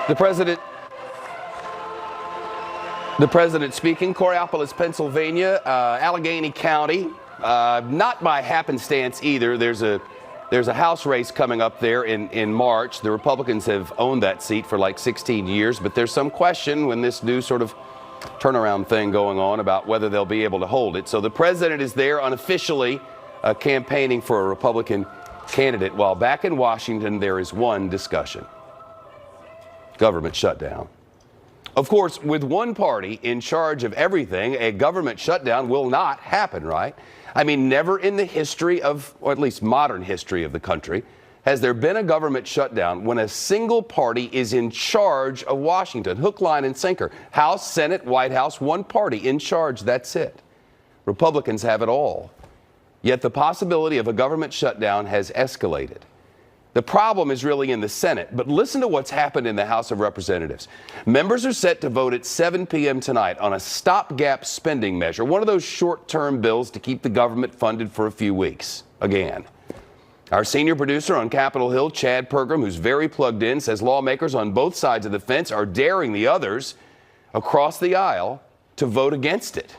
The president speaking, Coraopolis, Pennsylvania, Allegheny County. Not by happenstance either. There's a House race coming up there in March. The Republicans have owned that seat for like 16 years, but there's some question when this new sort of turnaround thing going on about whether they'll be able to hold it. So the president is there unofficially campaigning for a Republican candidate, while back in Washington there is one discussion: government shutdown. Of course, with one party in charge of everything, a government shutdown will not happen, right? I mean, never in the history of, or at least modern history of the country, has there been a government shutdown when a single party is in charge of Washington. Hook, line, and sinker. House, Senate, White House, one party in charge. That's it. Republicans have it all. Yet the possibility of a government shutdown has escalated. The problem is really in the Senate, but listen to what's happened in the House of Representatives. Members are set to vote at 7 p.m. tonight on a stopgap spending measure, one of those short-term bills to keep the government funded for a few weeks. Again, our senior producer on Capitol Hill, Chad Pergram, who's very plugged in, says lawmakers on both sides of the fence are daring the others across the aisle to vote against it.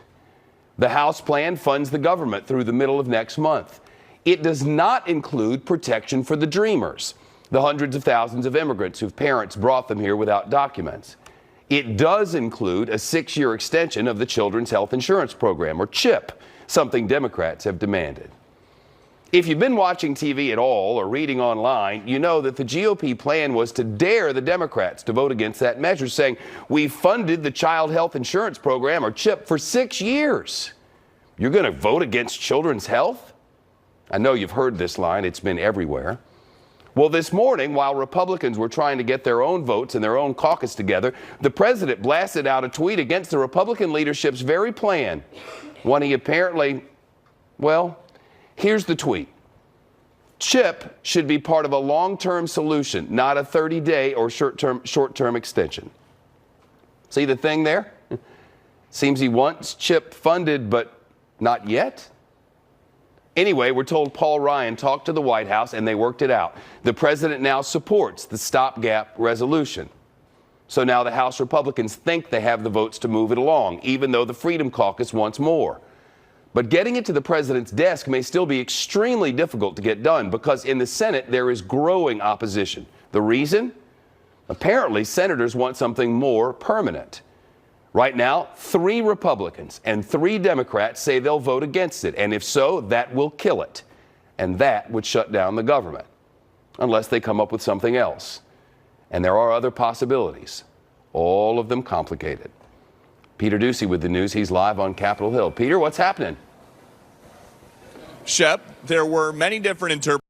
The House plan funds the government through the middle of next month. It does not include protection for the dreamers, the hundreds of thousands of immigrants whose parents brought them here without documents. It does include a 6-year extension of the Children's Health Insurance Program, or CHIP, something Democrats have demanded. If you've been watching TV at all or reading online, you know that the GOP plan was to dare the Democrats to vote against that measure, saying, "We funded the Child Health Insurance Program, or CHIP, for 6 years. You're going to vote against children's health?" I know you've heard this line. It's been everywhere. Well, this morning, while Republicans were trying to get their own votes and their own caucus together, the president blasted out a tweet against the Republican leadership's very plan. One he apparently, well, here's the tweet. CHIP should be part of a long-term solution, not a 30-day or short-term extension. See the thing there? Seems he wants CHIP funded, but not yet. Anyway, we're told Paul Ryan talked to the White House and they worked it out. The president now supports the stopgap resolution. So now the House Republicans think they have the votes to move it along, even though the Freedom Caucus wants more. But getting it to the president's desk may still be extremely difficult to get done because in the Senate there is growing opposition. The reason? Apparently, senators want something more permanent. Right now, 3 Republicans and 3 Democrats say they'll vote against it. And if so, that will kill it. And that would shut down the government, unless they come up with something else. And there are other possibilities, all of them complicated. Peter Ducey with the news. He's live on Capitol Hill. Peter, what's happening? Shep, there were many different interpretations